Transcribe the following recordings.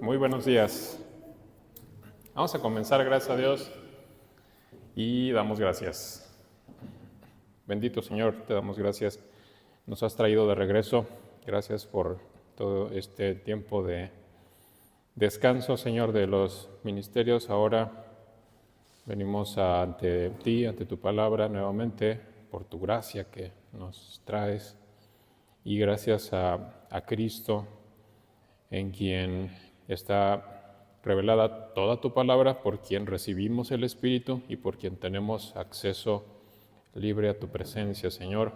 Muy buenos días. Vamos a comenzar, gracias a Dios, y damos gracias. Bendito Señor, te damos gracias. Nos has traído de regreso. Gracias por todo este tiempo de descanso, Señor, de los ministerios. Ahora venimos ante ti, ante tu palabra nuevamente, por tu gracia que nos traes. Y gracias a Cristo, en quien está revelada toda tu palabra, por quien recibimos el Espíritu y por quien tenemos acceso libre a tu presencia, Señor,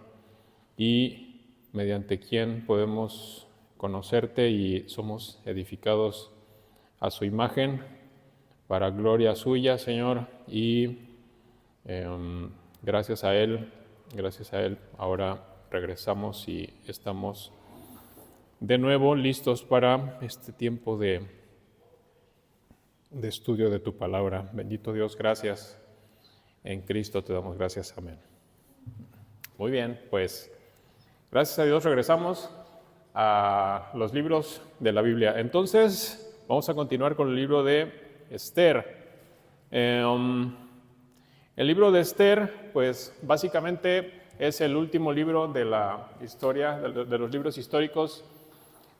y mediante quien podemos conocerte y somos edificados a su imagen para gloria suya, Señor, y gracias a Él, ahora regresamos y estamos de nuevo listos para este tiempo de estudio de tu palabra. Bendito Dios, gracias. En Cristo te damos gracias. Amén. Muy bien, pues gracias a Dios regresamos a los libros de la Biblia. Entonces, vamos a continuar con el libro de Esther. El libro de Esther, pues básicamente es el último libro de la historia, de los libros históricos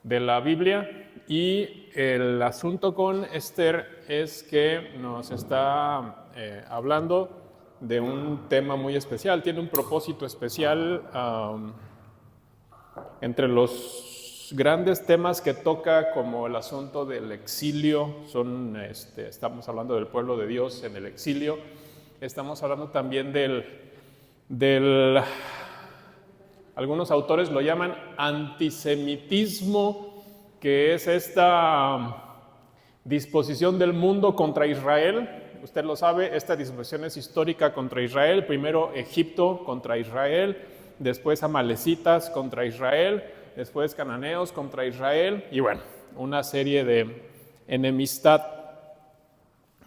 de la Biblia, y el asunto con Esther es que nos está hablando de un tema muy especial, tiene un propósito especial. Entre los grandes temas que toca, como el asunto del exilio, estamos hablando del pueblo de Dios en el exilio, estamos hablando también algunos autores lo llaman antisemitismo, que es esta disposición del mundo contra Israel. Usted lo sabe, esta disposición es histórica contra Israel. Primero Egipto contra Israel, después amalecitas contra Israel, después cananeos contra Israel, y bueno, una serie de enemistad.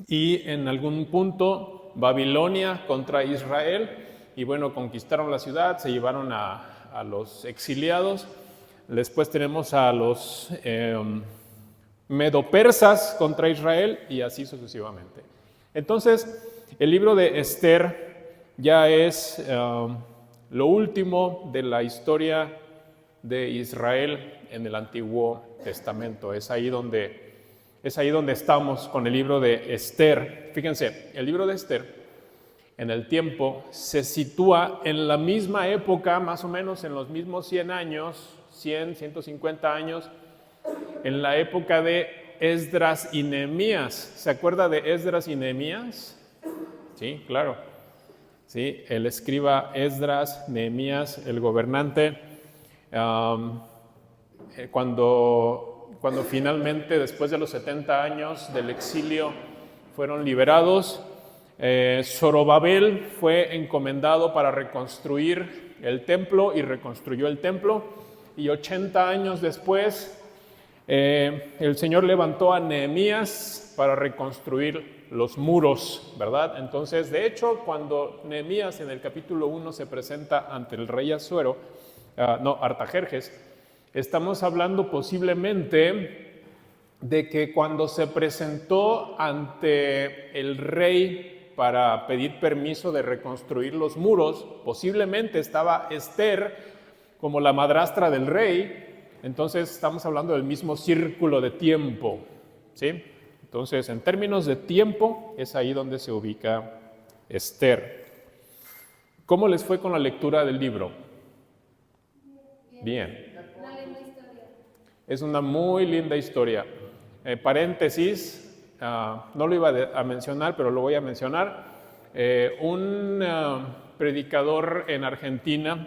Y en algún punto Babilonia contra Israel, y bueno, conquistaron la ciudad, se llevaron a los exiliados. Después tenemos a los medopersas contra Israel, y así sucesivamente. Entonces, el libro de Esther ya es lo último de la historia de Israel en el Antiguo Testamento. Es ahí donde estamos con el libro de Esther. Fíjense, el libro de Esther en el tiempo se sitúa en la misma época, más o menos en los mismos 100 años, 150 años, en la época de Esdras y Nehemías. ¿Se acuerda de Esdras y Nehemías? Sí, claro. Sí, el escriba Esdras, Nehemías, el gobernante, cuando finalmente, después de los 70 años del exilio, fueron liberados, Zorobabel fue encomendado para reconstruir el templo, y reconstruyó el templo, y 80 años después el Señor levantó a Nehemías para reconstruir los muros, ¿verdad? Entonces, de hecho, cuando Nehemías en el capítulo 1 se presenta ante el rey Asuero, Artajerjes, estamos hablando posiblemente de que cuando se presentó ante el rey para pedir permiso de reconstruir los muros, posiblemente estaba Esther como la madrastra del rey. Entonces estamos hablando del mismo círculo de tiempo, ¿sí? Entonces, en términos de tiempo, es ahí donde se ubica Esther. ¿Cómo les fue con la lectura del libro? Bien. Es una muy linda historia. Paréntesis, no lo iba a mencionar, pero lo voy a mencionar. Un predicador en Argentina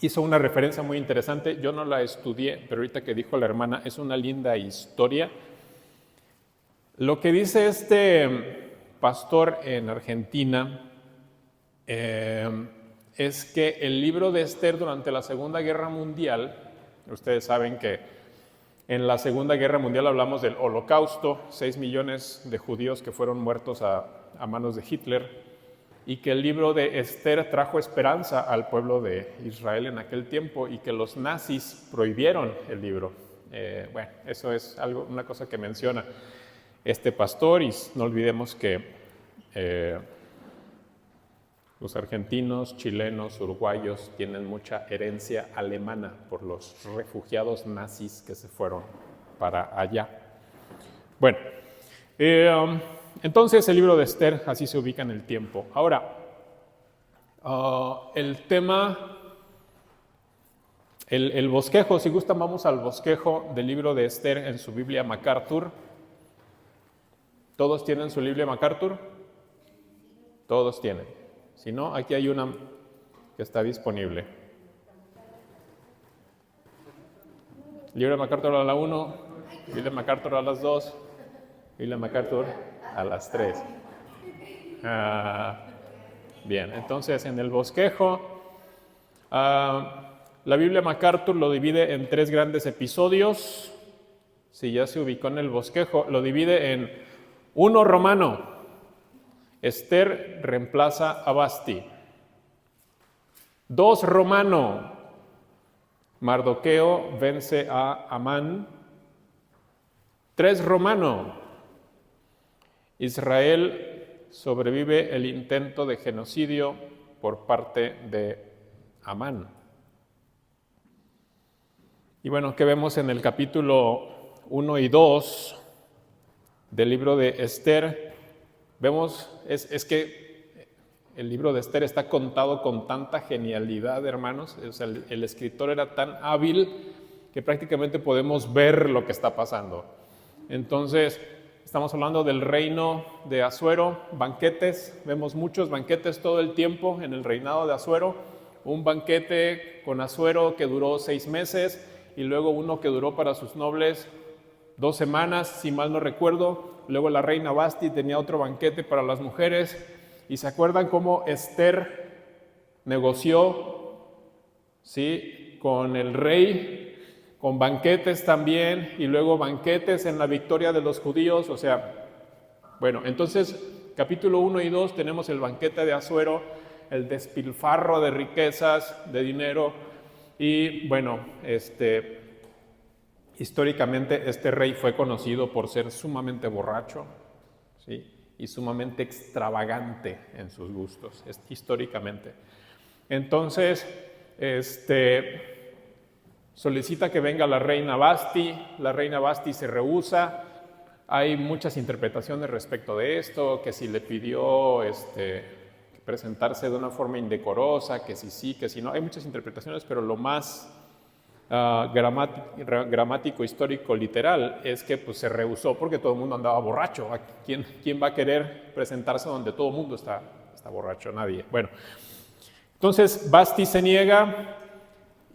hizo una referencia muy interesante. Yo no la estudié, pero ahorita que dijo la hermana, es una linda historia. Lo que dice este pastor en Argentina es que el libro de Esther durante la Segunda Guerra Mundial, ustedes saben que en la Segunda Guerra Mundial hablamos del Holocausto, 6 millones de judíos que fueron muertos a manos de Hitler, y que el libro de Esther trajo esperanza al pueblo de Israel en aquel tiempo, y que los nazis prohibieron el libro. Bueno, eso es una cosa que menciona este pastor, y no olvidemos que los argentinos, chilenos, uruguayos tienen mucha herencia alemana por los refugiados nazis que se fueron para allá. Bueno, entonces el libro de Esther así se ubica en el tiempo. Ahora, el tema, el bosquejo, si gustan vamos al bosquejo del libro de Esther en su Biblia MacArthur. ¿Todos tienen su Biblia MacArthur? Todos tienen. Si no, aquí hay una que está disponible. Libro de MacArthur a la 1, Biblia MacArthur a las 2, Biblia MacArthur a las 3. Bien, entonces en el bosquejo, la Biblia MacArthur lo divide en 3 grandes episodios. Si ya se ubicó en el bosquejo, lo divide en 1 romano. Esther reemplaza a Vasti. 2 romano. Mardoqueo vence a Amán. 3 romano. Israel sobrevive el intento de genocidio por parte de Amán. Y bueno, ¿qué vemos en el capítulo 1 y 2 del libro de Esther? Vemos, es que el libro de Esther está contado con tanta genialidad, hermanos. O sea, el escritor era tan hábil que prácticamente podemos ver lo que está pasando. Entonces, estamos hablando del reino de Asuero, banquetes. Vemos muchos banquetes todo el tiempo en el reinado de Asuero. Un banquete con Asuero que duró 6 meses y luego uno que duró para sus nobles 2 semanas, si mal no recuerdo. Luego la reina Vasti tenía otro banquete para las mujeres. ¿Y se acuerdan cómo Esther negoció, ¿sí?, con el rey, con banquetes también, y luego banquetes en la victoria de los judíos? O sea, bueno, entonces capítulo 1 y 2 tenemos el banquete de Asuero, el despilfarro de riquezas, de dinero, y bueno, históricamente este rey fue conocido por ser sumamente borracho, ¿sí?, y sumamente extravagante en sus gustos, históricamente. Entonces, solicita que venga la reina Vasti se rehúsa. Hay muchas interpretaciones respecto de esto, que si le pidió presentarse de una forma indecorosa, que si sí, que si no. Hay muchas interpretaciones, pero lo más gramático, histórico, literal, es que pues, se rehusó porque todo el mundo andaba borracho. ¿Quién va a querer presentarse donde todo el mundo está borracho? Nadie. Bueno, entonces Vasti se niega,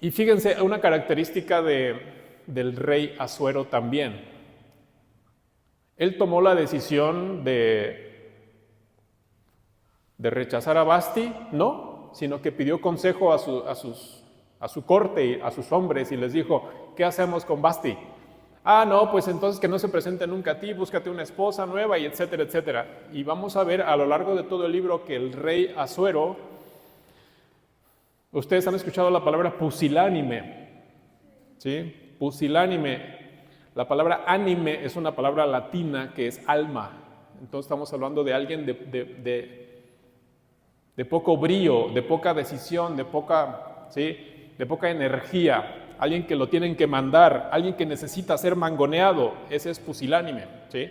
y fíjense una característica del rey Asuero también. Él tomó la decisión de rechazar a Vasti, no, sino que pidió consejo a su corte y a sus hombres y les dijo: ¿qué hacemos con Vasti? No, pues entonces que no se presente nunca a ti, búscate una esposa nueva, y etcétera, etcétera. Y vamos a ver a lo largo de todo el libro que el rey Asuero, ustedes han escuchado la palabra pusilánime, ¿sí? Pusilánime. La palabra ánime es una palabra latina que es alma. Entonces estamos hablando de alguien de poco brío, de poca decisión, de poca energía, alguien que lo tienen que mandar, alguien que necesita ser mangoneado. Ese es pusilánime, ¿sí?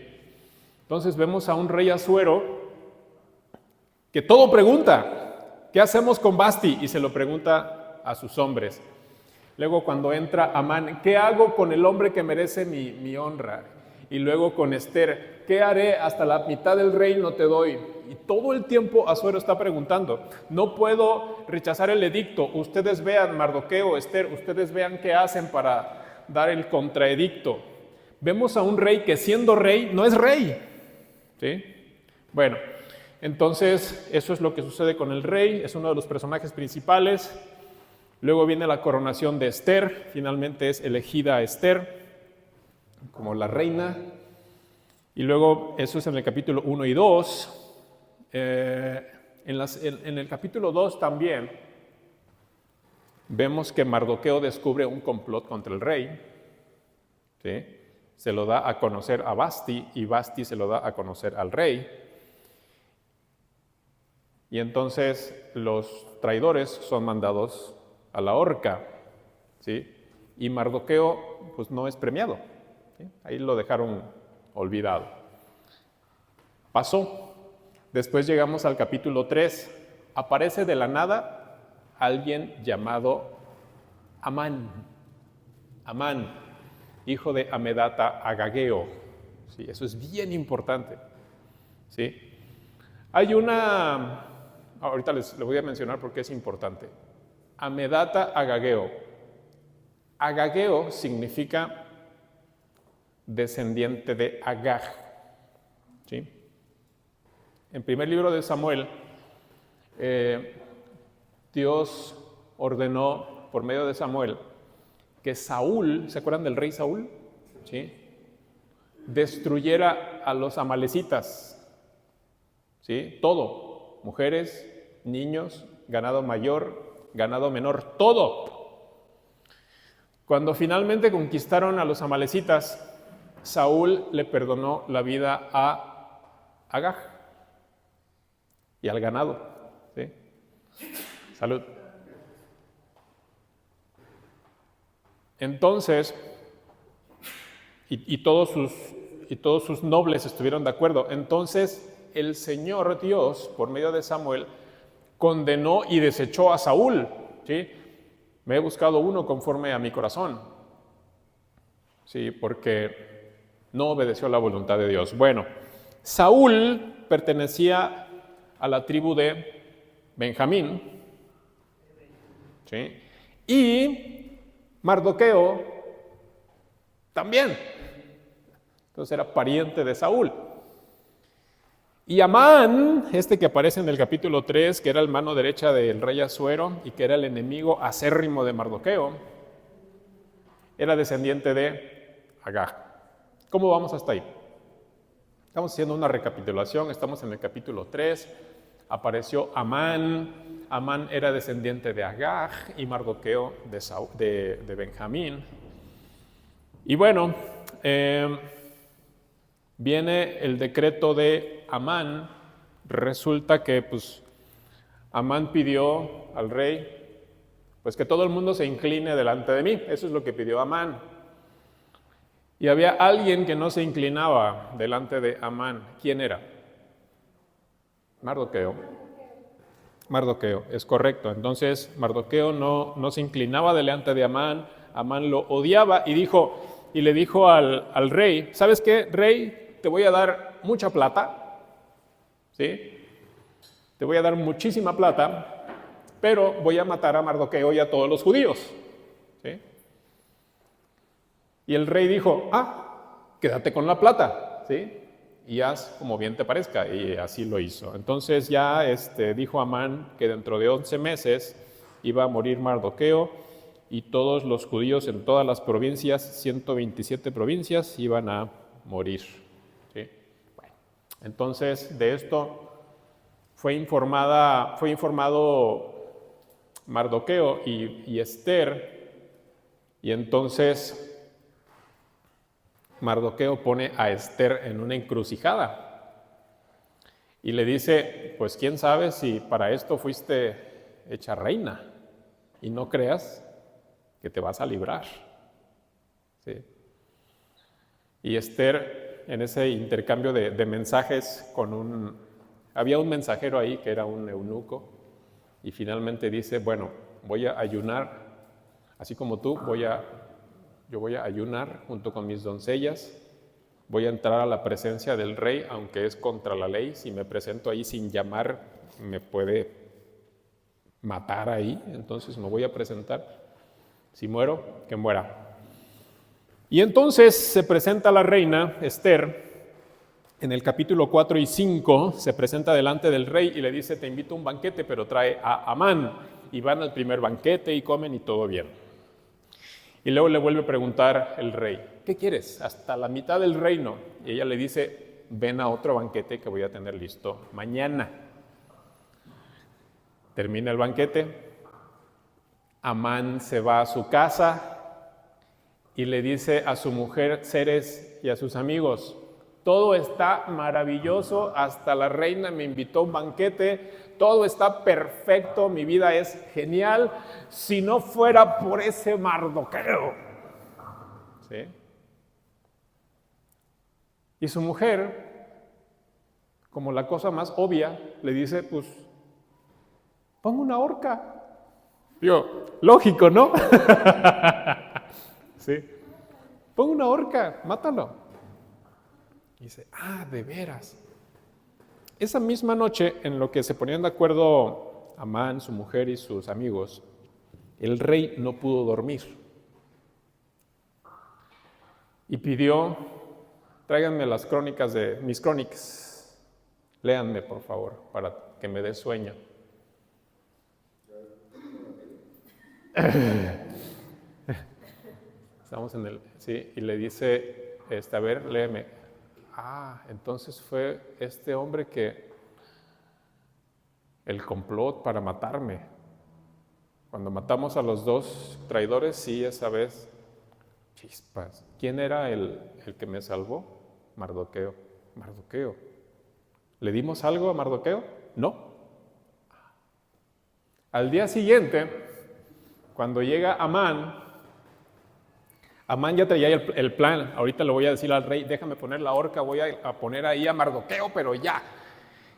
Entonces vemos a un rey Asuero que todo pregunta: ¿qué hacemos con Vasti? Y se lo pregunta a sus hombres. Luego cuando entra Amán: ¿qué hago con el hombre que merece mi honra? Y luego con Esther: ¿qué haré? Hasta la mitad del reino te doy. Y todo el tiempo Asuero está preguntando: no puedo rechazar el edicto. Ustedes vean, Mardoqueo, Esther, ustedes vean qué hacen para dar el contraedicto. Vemos a un rey que siendo rey no es rey, ¿sí? Bueno, entonces eso es lo que sucede con el rey. Es uno de los personajes principales. Luego viene la coronación de Esther. Finalmente es elegida Esther como la reina. Y luego, eso es en el capítulo 1 y 2. En el capítulo 2 también vemos que Mardoqueo descubre un complot contra el rey. ¿sí? Se lo da a conocer a Vasti y Vasti se lo da a conocer al rey. Y entonces los traidores son mandados a la horca, ¿sí? Y Mardoqueo pues no es premiado, ¿sí? Ahí lo dejaron olvidado. Pasó. Después llegamos al capítulo 3. Aparece de la nada alguien llamado Amán. Amán, hijo de Amedata Agageo. Sí, eso es bien importante. ¿Sí? Hay una, ahorita les voy a mencionar porque es importante. Amedata Agageo. Agageo significa descendiente de Agag. ¿Sí? En primer libro de Samuel, Dios ordenó por medio de Samuel que Saúl, ¿se acuerdan del rey Saúl? ¿Sí? Destruyera a los amalecitas, ¿sí? Todo, mujeres, niños, ganado mayor, ganado menor, todo. Cuando finalmente conquistaron a los amalecitas, Saúl le perdonó la vida a Agag y al ganado, ¿sí? Salud. Entonces, y todos sus nobles estuvieron de acuerdo. Entonces, el Señor Dios, por medio de Samuel, condenó y desechó a Saúl, ¿sí? Me he buscado uno conforme a mi corazón, ¿sí? Porque no obedeció la voluntad de Dios. Bueno, Saúl pertenecía a la tribu de Benjamín, ¿sí? Y Mardoqueo también. Entonces era pariente de Saúl. Y Amán, este que aparece en el capítulo 3, que era el mano derecha del rey Asuero y que era el enemigo acérrimo de Mardoqueo, era descendiente de Agag. ¿Cómo vamos hasta ahí? Estamos haciendo una recapitulación, estamos en el capítulo 3, apareció Amán. Amán era descendiente de Agag y Mardoqueo de Benjamín. Y bueno, viene el decreto de Amán. Resulta que pues Amán pidió al rey pues que todo el mundo se incline delante de mí. Eso es lo que pidió Amán. Y había alguien que no se inclinaba delante de Amán. ¿Quién era? Mardoqueo. Mardoqueo, es correcto. Entonces Mardoqueo no se inclinaba delante de Amán. Amán lo odiaba y le dijo al rey, ¿sabes qué, rey? Te voy a dar mucha plata, ¿sí? Te voy a dar muchísima plata, pero voy a matar a Mardoqueo y a todos los judíos, ¿sí? Y el rey dijo, quédate con la plata, ¿sí? Y haz como bien te parezca, y así lo hizo. Entonces ya dijo Amán que dentro de 11 meses iba a morir Mardoqueo y todos los judíos en todas las provincias, 127 provincias, iban a morir. ¿Sí? Bueno, entonces de esto fue informado Mardoqueo y Esther, y entonces Mardoqueo pone a Esther en una encrucijada y le dice, pues quién sabe si para esto fuiste hecha reina y no creas que te vas a librar. ¿Sí? Y Esther, en ese intercambio de mensajes había un mensajero ahí que era un eunuco y finalmente dice, bueno, voy a ayunar, así como tú, yo voy a ayunar junto con mis doncellas, voy a entrar a la presencia del rey, aunque es contra la ley. Si me presento ahí sin llamar, me puede matar ahí, entonces me voy a presentar. Si muero, que muera. Y entonces se presenta la reina Esther, en el capítulo 4 y 5, se presenta delante del rey y le dice, te invito a un banquete, pero trae a Amán. Y van al primer banquete y comen y todo bien. Y luego le vuelve a preguntar el rey, ¿qué quieres? Hasta la mitad del reino. Y ella le dice, ven a otro banquete que voy a tener listo mañana. Termina el banquete, Amán se va a su casa y le dice a su mujer Zeres y a sus amigos: todo está maravilloso, hasta la reina me invitó a un banquete, todo está perfecto, mi vida es genial, si no fuera por ese Mardoqueo. ¿Sí? Y su mujer, como la cosa más obvia, le dice: pues, pon una horca. Digo, lógico, ¿no? Sí. Pon una horca, mátalo. Y dice: de veras. Esa misma noche, en lo que se ponían de acuerdo Amán, su mujer y sus amigos, el rey no pudo dormir. Y pidió: tráiganme las crónicas de mis crónicas. Léanme, por favor, para que me dé sueño. Estamos en el... Sí, y le dice, a ver, léeme. Entonces fue este hombre que... el complot para matarme. Cuando matamos a los dos traidores, sí, esa vez... Chispas. ¿Quién era el que me salvó? Mardoqueo. Mardoqueo. ¿Le dimos algo a Mardoqueo? No. Al día siguiente, cuando llega Amán ya traía el plan. Ahorita le voy a decir al rey: déjame poner la horca, voy a poner ahí a Mardoqueo, pero ya.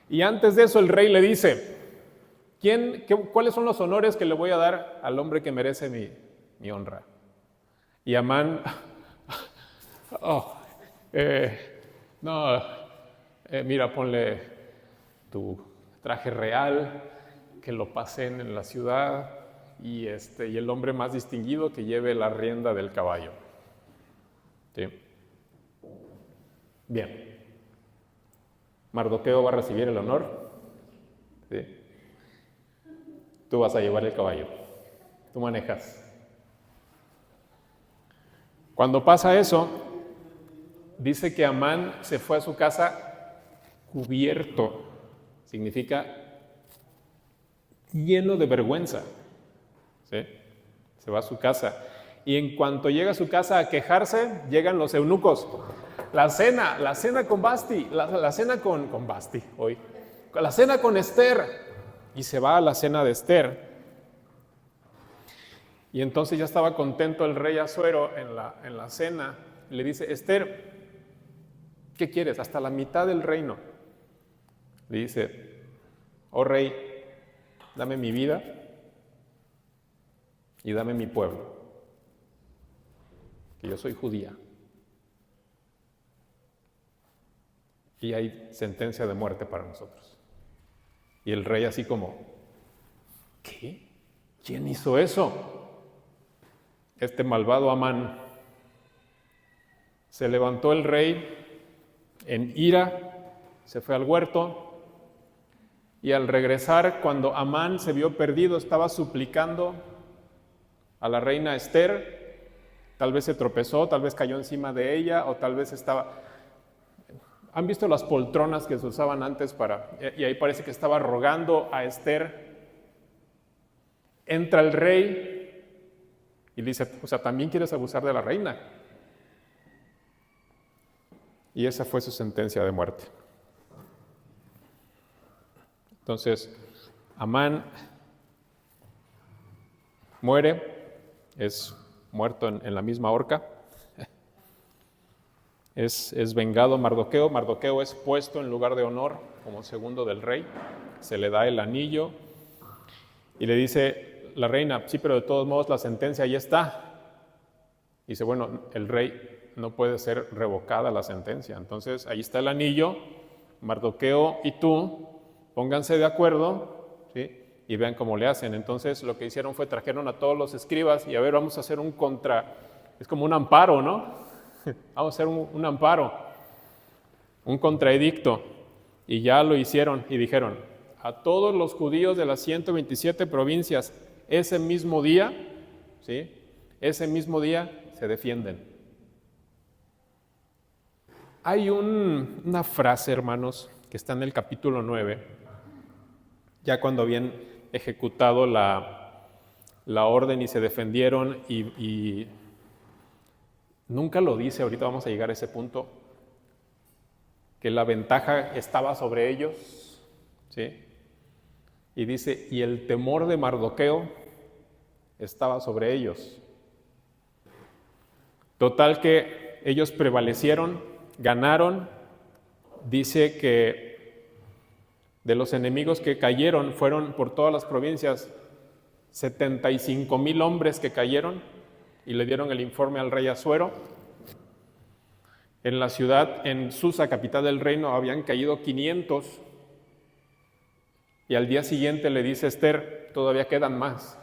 Y antes de eso el rey le dice: ¿cuáles son los honores que le voy a dar al hombre que merece mi honra? Y Amán, mira, ponle tu traje real, que lo pasen en la ciudad, y el hombre más distinguido que lleve la rienda del caballo. ¿Sí? Bien. Mardoqueo va a recibir el honor. ¿Sí? Tú vas a llevar el caballo. Tú manejas. Cuando pasa eso, dice que Amán se fue a su casa cubierto. Significa lleno de vergüenza. ¿Sí? Se va a su casa. Y en cuanto llega a su casa a quejarse, llegan los eunucos. La cena con Basti, la cena con Basti hoy. La cena con Esther. Y se va a la cena de Esther. Y entonces ya estaba contento el rey Asuero en la cena. Le dice: Esther, ¿qué quieres? Hasta la mitad del reino. Le dice: oh rey, dame mi vida y dame mi pueblo, que yo soy judía. Y hay sentencia de muerte para nosotros. Y el rey así como: ¿qué? ¿Quién hizo eso? Este malvado Amán. Se levantó el rey en ira, se fue al huerto, y al regresar, cuando Amán se vio perdido, estaba suplicando a la reina Esther. Tal vez se tropezó, tal vez cayó encima de ella, o tal vez estaba... ¿Han visto las poltronas que se usaban antes y ahí parece que estaba rogando a Esther? Entra el rey y le dice: ¿también quieres abusar de la reina? Y esa fue su sentencia de muerte. Entonces, Amán muere, es muerto en la misma horca. Es vengado Mardoqueo. Mardoqueo es puesto en lugar de honor como segundo del rey. Se le da el anillo y le dice la reina: sí, pero de todos modos la sentencia ya está. Dice: bueno, el rey no puede ser revocada la sentencia. Entonces ahí está el anillo. Mardoqueo y tú pónganse de acuerdo, ¿sí? Y vean cómo le hacen. Entonces lo que hicieron fue trajeron a todos los escribas y a ver, vamos a hacer es como un amparo, ¿no? Vamos a hacer un amparo, un contraedicto. Y ya lo hicieron y dijeron: a todos los judíos de las 127 provincias, ese mismo día, ¿sí? Ese mismo día se defienden. Hay una frase, hermanos, que está en el capítulo 9, ya cuando habían ejecutado la orden y se defendieron y nunca lo dice, ahorita vamos a llegar a ese punto, que la ventaja estaba sobre ellos, ¿sí? Y dice, y el temor de Mardoqueo estaba sobre ellos. Total que ellos prevalecieron, ganaron. Dice que de los enemigos que cayeron, fueron por todas las provincias 75,000 hombres que cayeron y le dieron el informe al rey Asuero. En la ciudad, en Susa, capital del reino, habían caído 500. Y al día siguiente le dice Esther, todavía quedan más.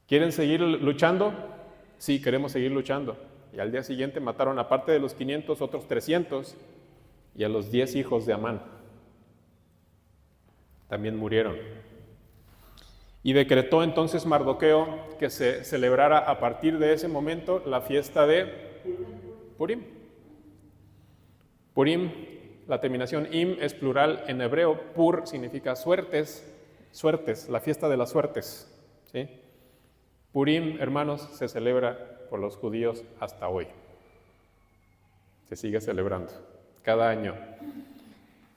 ¿Quieren seguir luchando? Sí, queremos seguir luchando. Y al día siguiente mataron, aparte de los 500, otros 300, y a los 10 hijos de Amán también murieron. Y decretó entonces Mardoqueo que se celebrara a partir de ese momento la fiesta de Purim. Purim, la terminación im es plural en hebreo, pur significa suertes, la fiesta de las suertes, ¿sí? Purim, hermanos, se celebra por los judíos hasta hoy. Se sigue celebrando cada año.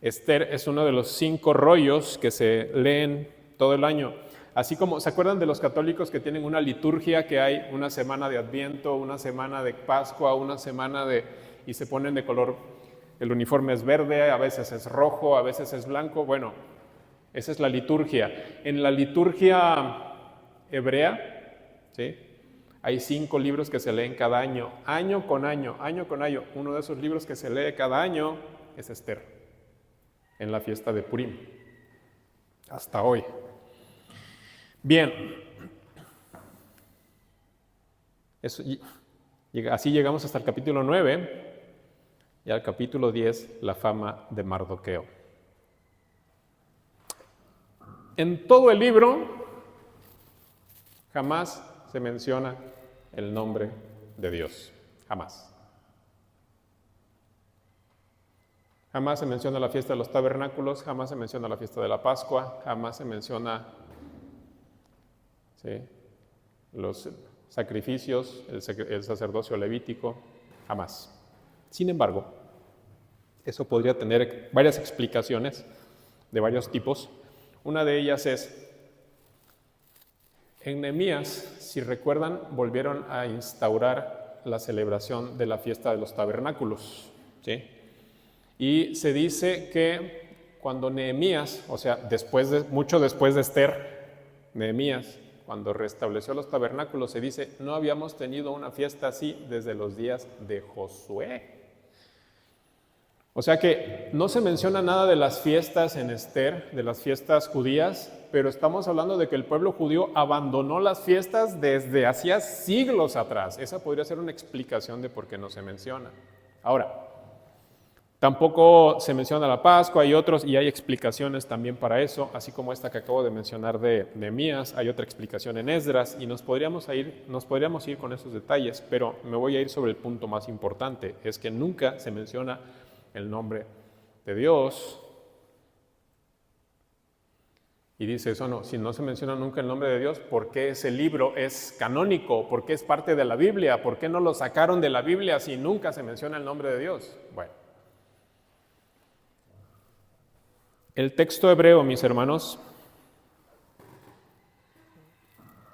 Esther es uno de los 5 rollos que se leen todo el año. Así como, ¿se acuerdan de los católicos que tienen una liturgia que hay una semana de Adviento, una semana de Pascua, una semana y se ponen de color, el uniforme es verde, a veces es rojo, a veces es blanco? Bueno, esa es la liturgia. En la liturgia hebrea, ¿sí?, hay 5 libros que se leen cada año, año con año, año con año. Uno de esos libros que se lee cada año es Esther, en la fiesta de Purim, hasta hoy. Bien, así llegamos hasta el capítulo 9 y al capítulo 10, la fama de Mardoqueo. En todo el libro jamás se menciona el nombre de Dios, jamás. Jamás se menciona la fiesta de los tabernáculos, jamás se menciona la fiesta de la Pascua, jamás se menciona, ¿sí?, los sacrificios, el sacerdocio levítico, jamás. Sin embargo, eso podría tener varias explicaciones de varios tipos. Una de ellas es, en Nehemías, si recuerdan, volvieron a instaurar la celebración de la fiesta de los tabernáculos, ¿sí? Y se dice que cuando Nehemías, o sea, mucho después de Esther, Nehemías, cuando restableció los tabernáculos, se dice, no habíamos tenido una fiesta así desde los días de Josué. O sea que no se menciona nada de las fiestas en Esther, de las fiestas judías, pero estamos hablando de que el pueblo judío abandonó las fiestas desde hacía siglos atrás. Esa podría ser una explicación de por qué no se menciona. Ahora, tampoco se menciona la Pascua y otros, y hay explicaciones también para eso, así como esta que acabo de mencionar de Nehemías, hay otra explicación en Esdras, y nos podríamos ir con esos detalles, pero me voy a ir sobre el punto más importante, es que nunca se menciona el nombre de Dios. Y dice eso, no, si no se menciona nunca el nombre de Dios, ¿por qué ese libro es canónico? ¿Por qué es parte de la Biblia? ¿Por qué no lo sacaron de la Biblia si nunca se menciona el nombre de Dios? Bueno, el texto hebreo, mis hermanos,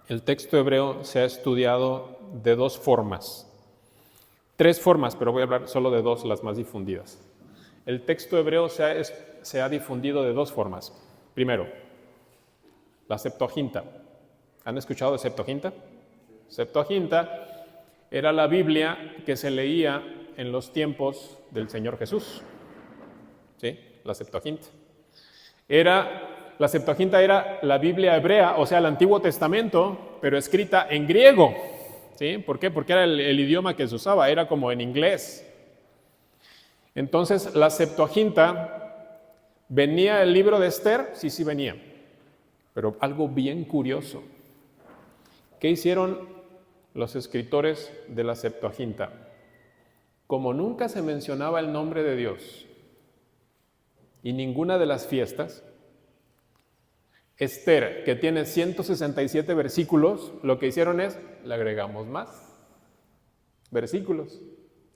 el texto hebreo se ha estudiado de 2 formas. 3 formas, pero voy a hablar solo de 2, las más difundidas. El texto hebreo se ha difundido de 2 formas. Primero, la Septuaginta. ¿Han escuchado de Septuaginta? Septuaginta era la Biblia que se leía en los tiempos del Señor Jesús. ¿Sí? La Septuaginta. La Septuaginta era la Biblia hebrea, o sea, el Antiguo Testamento, pero escrita en griego. ¿Sí? ¿Por qué? Porque era el idioma que se usaba, era como en inglés. Entonces, la Septuaginta, ¿venía el libro de Esther? Sí venía. Pero algo bien curioso. ¿Qué hicieron los escritores de la Septuaginta? Como nunca se mencionaba el nombre de Dios y ninguna de las fiestas, Esther, que tiene 167 versículos, lo que hicieron es, le agregamos más versículos.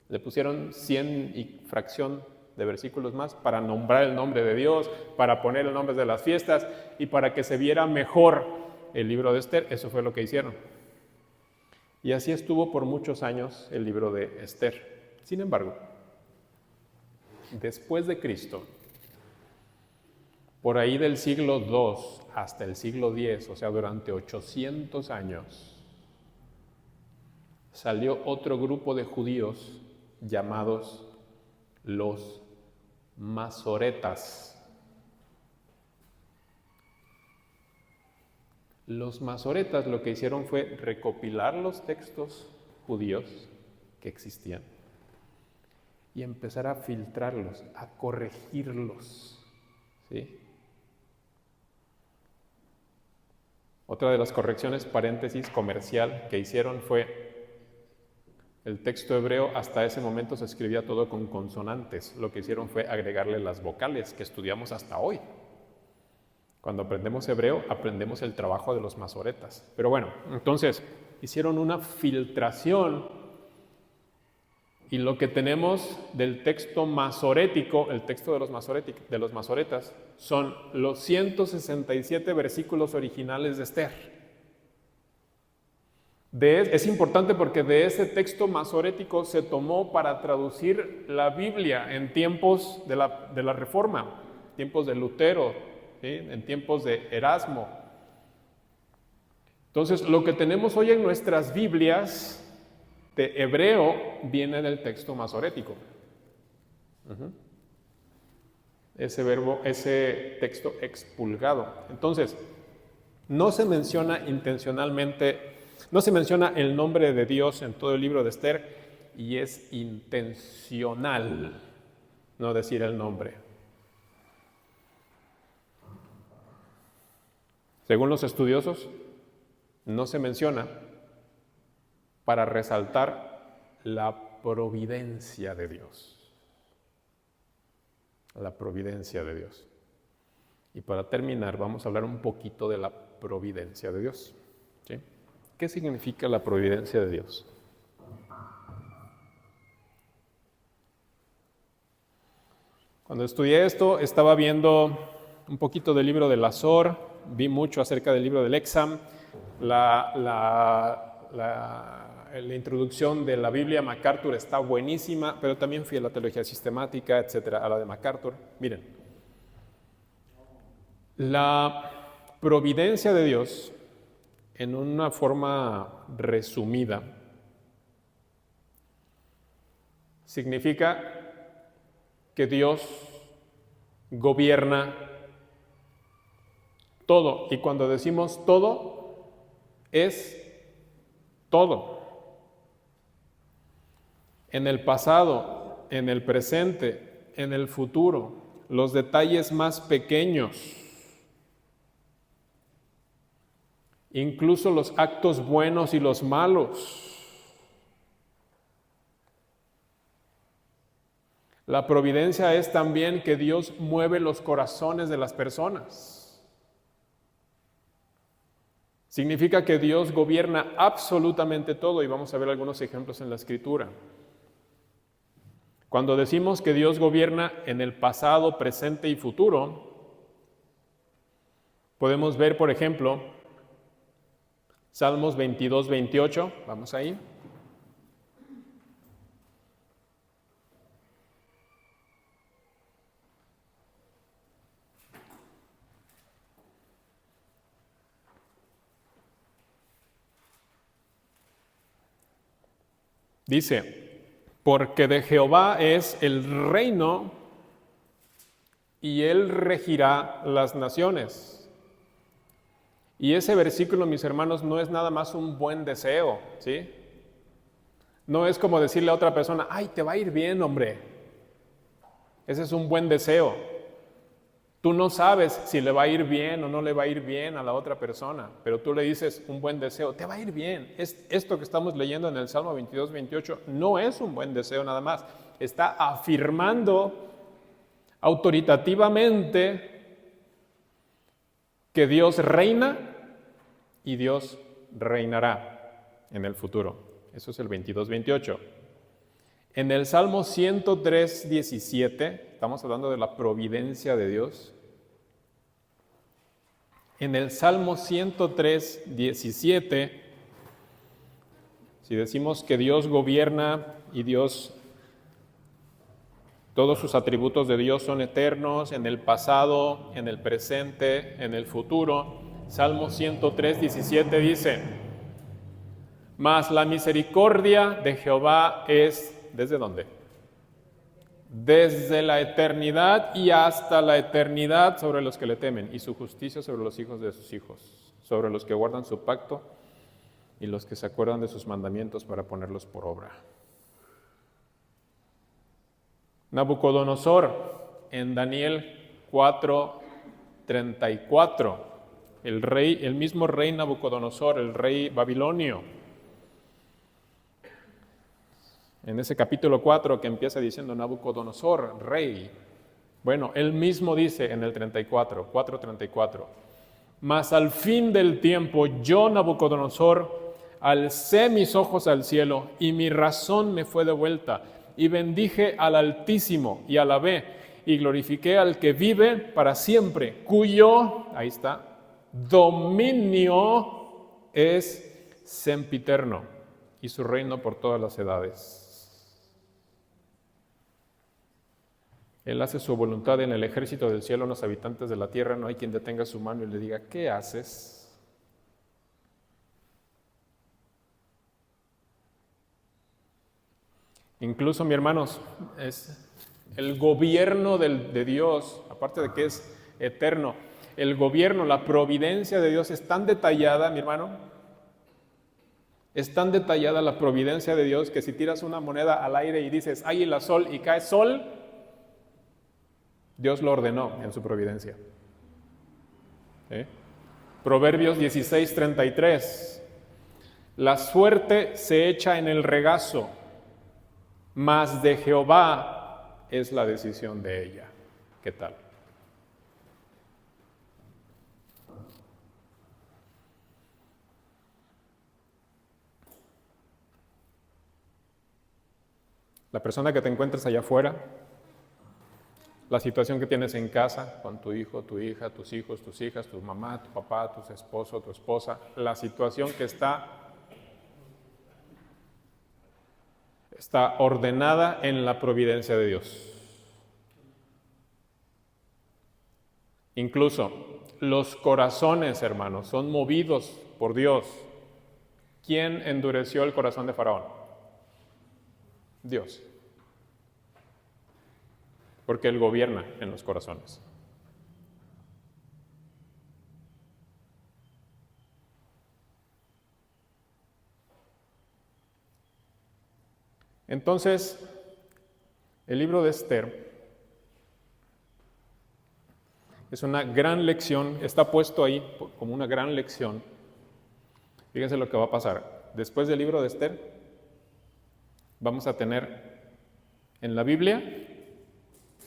Le pusieron 100 y fracción de versículos más para nombrar el nombre de Dios, para poner el nombre de las fiestas y para que se viera mejor el libro de Esther. Eso fue lo que hicieron. Y así estuvo por muchos años el libro de Esther. Sin embargo, después de Cristo, por ahí del siglo II hasta el siglo X, o sea, durante 800 años, salió otro grupo de judíos llamados los masoretas. Los masoretas lo que hicieron fue recopilar los textos judíos que existían y empezar a filtrarlos, a corregirlos, ¿sí? Otra de las correcciones, paréntesis, comercial que hicieron fue el texto hebreo. Hasta ese momento se escribía todo con consonantes. Lo que hicieron fue agregarle las vocales que estudiamos hasta hoy. Cuando aprendemos hebreo, aprendemos el trabajo de los masoretas. Pero bueno, entonces hicieron una filtración y lo que tenemos del texto masorético, el texto de los masoretas, son los 167 versículos originales de Esther. Es importante porque de ese texto masorético se tomó para traducir la Biblia en tiempos de la Reforma, tiempos de Lutero, ¿sí? En tiempos de Erasmo. Entonces, lo que tenemos hoy en nuestras Biblias de hebreo viene del texto masorético. Ese texto expulgado. Entonces, no se menciona intencionalmente, no se menciona el nombre de Dios en todo el libro de Esther y es intencional no decir el nombre. Según los estudiosos, no se menciona para resaltar la providencia de Dios. La providencia de Dios. Y para terminar, vamos a hablar un poquito de la providencia de Dios. ¿Sí? ¿Qué significa la providencia de Dios? Cuando estudié esto, estaba viendo un poquito del libro del Azor, vi mucho acerca del libro del Exam, la introducción de la Biblia MacArthur está buenísima, pero también fui a la teología sistemática, etcétera, a la de MacArthur. Miren, la providencia de Dios, en una forma resumida, significa que Dios gobierna todo. Y cuando decimos todo, es todo. En el pasado, en el presente, en el futuro, los detalles más pequeños, incluso los actos buenos y los malos. La providencia es también que Dios mueve los corazones de las personas. Significa que Dios gobierna absolutamente todo y vamos a ver algunos ejemplos en la Escritura. Cuando decimos que Dios gobierna en el pasado, presente y futuro, podemos ver, por ejemplo, Salmos 22, 28, vamos ahí. Dice, porque de Jehová es el reino y él regirá las naciones. Y ese versículo, mis hermanos, no es nada más un buen deseo, ¿sí? No es como decirle a otra persona, ay, te va a ir bien, hombre. Ese es un buen deseo. Tú no sabes si le va a ir bien o no le va a ir bien a la otra persona, pero tú le dices un buen deseo, te va a ir bien. Esto que estamos leyendo en el Salmo 22, 28 no es un buen deseo nada más. Está afirmando autoritativamente que Dios reina y Dios reinará en el futuro. Eso es el 22-28. En el Salmo 103-17, estamos hablando de la providencia de Dios. En el Salmo 103-17, si decimos que Dios gobierna y Dios, todos sus atributos de Dios son eternos, en el pasado, en el presente, en el futuro, Salmo 103-17 dice: mas la misericordia de Jehová es, ¿desde dónde? Desde la eternidad y hasta la eternidad sobre los que le temen, y su justicia sobre los hijos de sus hijos, sobre los que guardan su pacto y los que se acuerdan de sus mandamientos para ponerlos por obra. Nabucodonosor, en Daniel 4:34, el mismo rey Nabucodonosor, el rey babilonio, en ese capítulo 4 que empieza diciendo Nabucodonosor, rey, bueno, él mismo dice en el 4:34, mas al fin del tiempo yo, Nabucodonosor, alcé mis ojos al cielo y mi razón me fue devuelta, y bendije al Altísimo y alabé y glorifiqué al que vive para siempre, cuyo, ahí está, dominio es sempiterno y su reino por todas las edades. Él hace su voluntad en el ejército del cielo, en los habitantes de la tierra. No hay quien detenga su mano y le diga: ¿qué haces? Incluso, mis hermanos, es el gobierno de Dios, aparte de que es eterno, el gobierno, la providencia de Dios es tan detallada, mi hermano, es tan detallada la providencia de Dios que si tiras una moneda al aire y dices águila, sol y cae sol, Dios lo ordenó en su providencia. ¿Sí? Proverbios 16:33. La suerte se echa en el regazo, mas de Jehová es la decisión de ella. ¿Qué tal? La persona que te encuentres allá afuera, la situación que tienes en casa con tu hijo, tu hija, tus hijos, tus hijas, tu mamá, tu papá, tu esposo, tu esposa, la situación que está ordenada en la providencia de Dios. Incluso los corazones, hermanos, son movidos por Dios. ¿Quién endureció el corazón de Faraón? Dios. Porque Él gobierna en los corazones. Entonces, el libro de Esther es una gran lección, está puesto ahí como una gran lección. Fíjense lo que va a pasar. Después del libro de Esther, vamos a tener en la Biblia,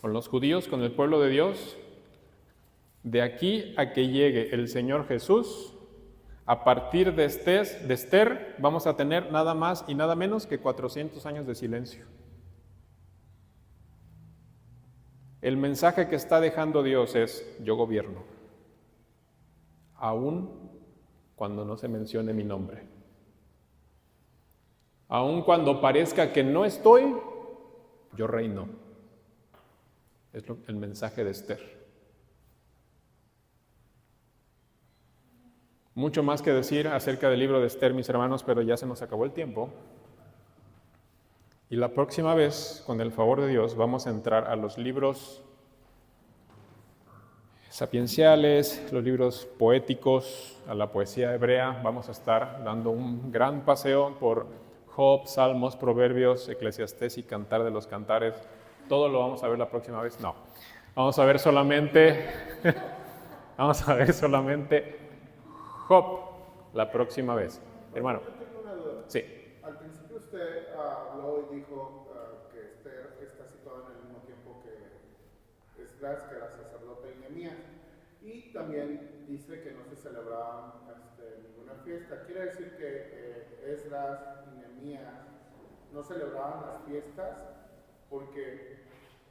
con los judíos, con el pueblo de Dios, de aquí a que llegue el Señor Jesús, a partir de Esther, vamos a tener nada más y nada menos que 400 años de silencio. El mensaje que está dejando Dios es: yo gobierno, aun cuando no se mencione mi nombre. Aun cuando parezca que no estoy, yo reino. Es el mensaje de Esther. Mucho más que decir acerca del libro de Esther, mis hermanos, pero ya se nos acabó el tiempo. Y la próxima vez, con el favor de Dios, vamos a entrar a los libros sapienciales, los libros poéticos, a la poesía hebrea. Vamos a estar dando un gran paseo por Job, Salmos, Proverbios, Eclesiastés y Cantar de los Cantares. ¿Todo lo vamos a ver la próxima vez? No. Vamos a ver solamente Job la próxima vez. Hermano. Tengo una duda. Sí. Al principio usted habló y dijo que Esther está situada en el mismo tiempo que Esdras, que era sacerdote, y Nehemías. Y también dice que no se celebraba ninguna fiesta. Quiere decir que Esdras y Nehemías no celebraban las fiestas porque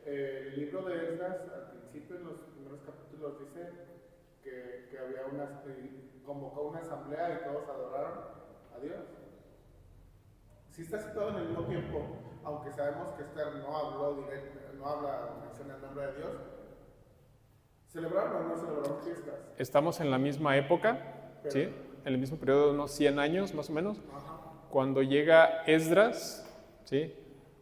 el libro de Esdras, al principio, en los primeros capítulos, dice que había convocó una asamblea y todos adoraron a Dios. Si está situado en el mismo tiempo, aunque sabemos que Esther no habló no habla o menciona el nombre de Dios, ¿celebraron o no celebraron fiestas? Estamos en la misma época, Pero, ¿sí? En el mismo periodo de unos 100 años más o menos. Ajá. Cuando llega Esdras, ¿sí?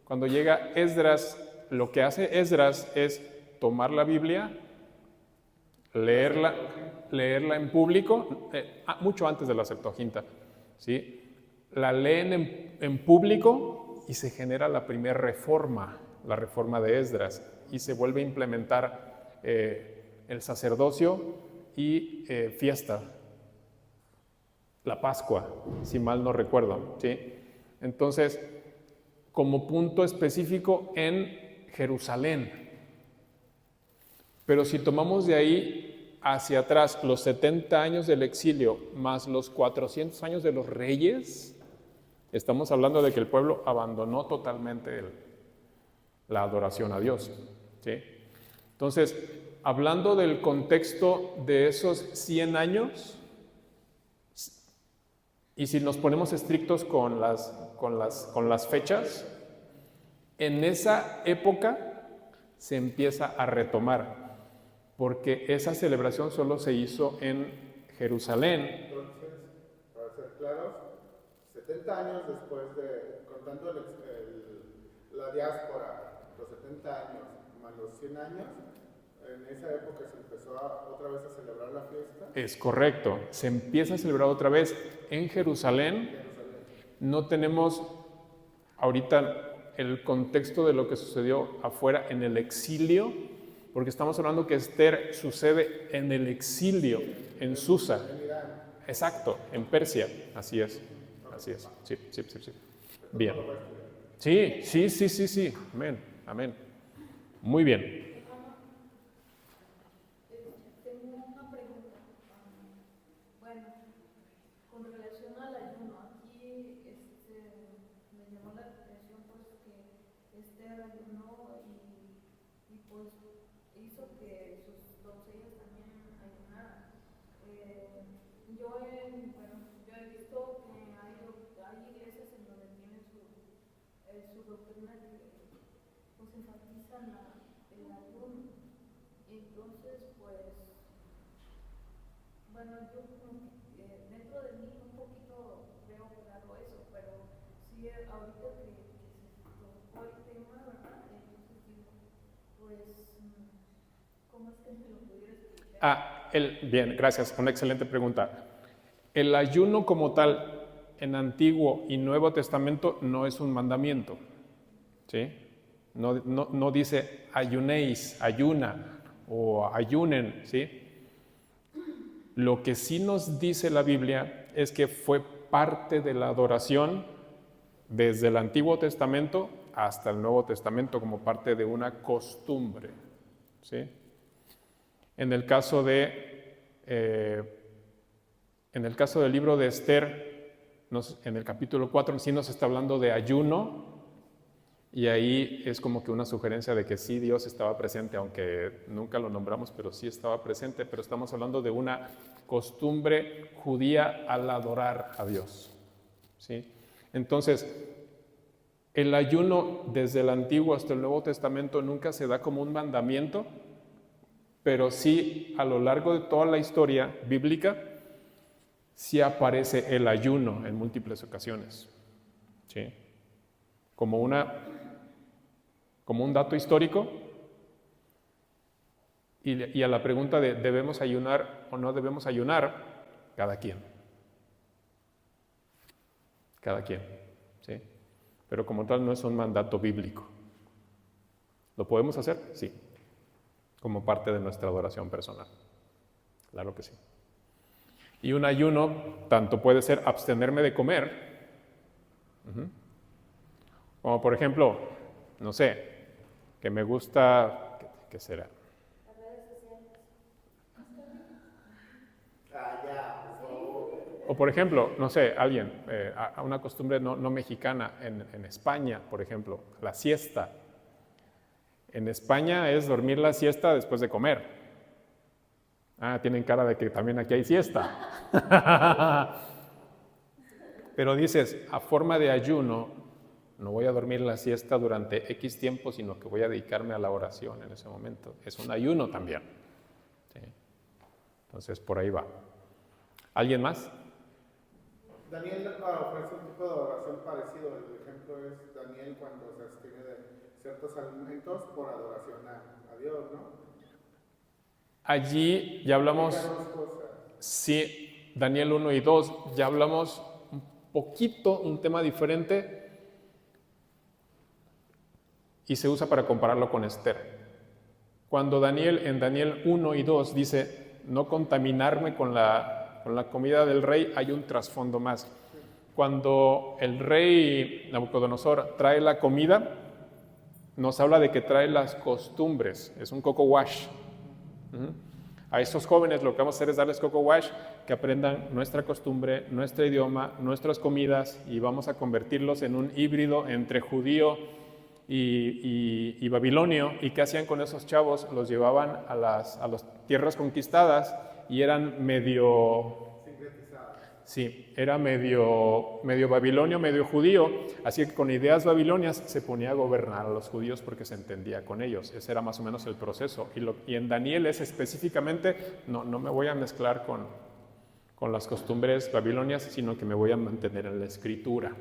Cuando llega Esdras, lo que hace Esdras es tomar la Biblia, leerla en público, mucho antes de la Septuaginta, ¿sí? La leen en público y se genera la primera reforma, la reforma de Esdras, y se vuelve a implementar el sacerdocio y fiesta, la Pascua, si mal no recuerdo, ¿sí? Entonces, como punto específico en Jerusalén. Pero si tomamos de ahí hacia atrás los 70 años del exilio más los 400 años de los reyes, estamos hablando de que el pueblo abandonó totalmente la adoración a Dios, ¿sí? Entonces, hablando del contexto de esos 100 años, y si nos ponemos estrictos con las fechas, en esa época se empieza a retomar, porque esa celebración solo se hizo en Jerusalén. Entonces, para ser claros, 70 años después contando la diáspora, los 70 años más los 100 años, en esa época se empezó otra vez a celebrar la fiesta. Es correcto, se empieza a celebrar otra vez en Jerusalén. No tenemos ahorita el contexto de lo que sucedió afuera en el exilio, porque estamos hablando que Esther sucede en el exilio, en Susa. En Irán. Exacto, en Persia, así es, sí. Bien. Sí, amén. Muy bien. Tengo una pregunta. Bueno, con relación al ayuno, aquí me llamó la atención pues que Esther ayunó y pues hizo que sus doncellas también ayunaran. Yo he visto que hay iglesias en donde tienen su doctrina que pues enfatizan el ayuno. Entonces, pues, bueno, yo como que, dentro de mí un poquito veo claro eso, pero sí, ahorita que se tocó el tema, ¿verdad? Entonces digo, pues, ¿cómo es que me lo pudiera explicar? Bien, gracias, una excelente pregunta. El ayuno como tal, en Antiguo y Nuevo Testamento, no es un mandamiento, ¿sí? No dice ayunéis, ayuna, o ayunen, ¿sí? Lo que sí nos dice la Biblia es que fue parte de la adoración desde el Antiguo Testamento hasta el Nuevo Testamento como parte de una costumbre, ¿sí? En el caso del libro de Esther, en el capítulo 4 sí nos está hablando de ayuno. Y ahí es como que una sugerencia de que sí Dios estaba presente, aunque nunca lo nombramos, pero sí estaba presente, pero estamos hablando de una costumbre judía al adorar a Dios, ¿sí? Entonces, el ayuno desde el Antiguo hasta el Nuevo Testamento nunca se da como un mandamiento, pero sí a lo largo de toda la historia bíblica sí aparece el ayuno en múltiples ocasiones, ¿sí? Como un dato histórico, y a la pregunta de ¿debemos ayunar o no debemos ayunar? Cada quien, ¿sí? Pero como tal no es un mandato bíblico. ¿Lo podemos hacer? Sí, como parte de nuestra adoración personal, claro que sí. Y un ayuno tanto puede ser abstenerme de comer, como por ejemplo, no sé, que me gusta, ¿qué será? Las redes sociales. O por ejemplo, no sé, alguien, a una costumbre no mexicana, en España, por ejemplo, la siesta. En España es dormir la siesta después de comer. Ah, tienen cara de que también aquí hay siesta. Pero dices, a forma de ayuno, no voy a dormir la siesta durante X tiempo, sino que voy a dedicarme a la oración en ese momento. Es un ayuno también. ¿Sí? Entonces, por ahí va. ¿Alguien más? Daniel ofrece un tipo de oración parecido. El ejemplo es Daniel cuando se abstiene de ciertos alimentos por adoración a Dios, ¿no? Allí ya hablamos, sí, Daniel 1 y 2, ya hablamos un poquito, un tema diferente, y se usa para compararlo con Esther. Cuando Daniel, en Daniel 1 y 2 dice, no contaminarme con la comida del rey, hay un trasfondo más. Cuando el rey Nabucodonosor trae la comida, nos habla de que trae las costumbres, es un coco wash. A estos jóvenes lo que vamos a hacer es darles coco wash, que aprendan nuestra costumbre, nuestro idioma, nuestras comidas, y vamos a convertirlos en un híbrido entre judío y babilonio. ¿Y qué hacían con esos chavos? Los llevaban a las tierras conquistadas y eran medio babilonio, medio judío, así que con ideas babilonias se ponía a gobernar a los judíos porque se entendía con ellos. Ese era más o menos el proceso. Y en Daniel es específicamente, no me voy a mezclar con las costumbres babilonias, sino que me voy a mantener en la escritura.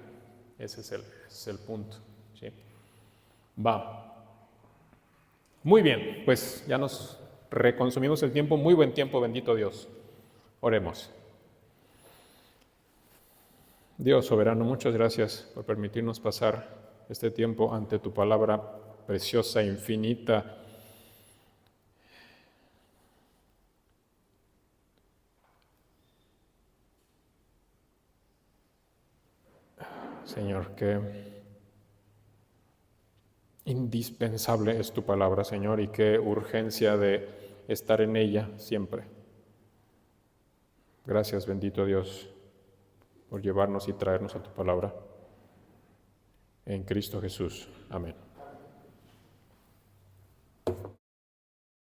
Ese es el punto. ¿Sí? Va. Muy bien, pues ya nos reconsumimos el tiempo, muy buen tiempo, bendito Dios. Oremos. Dios soberano, muchas gracias por permitirnos pasar este tiempo ante tu palabra preciosa, infinita. Señor, qué indispensable es tu palabra, Señor, y qué urgencia de estar en ella siempre. Gracias, bendito Dios, por llevarnos y traernos a tu palabra. En Cristo Jesús. Amén.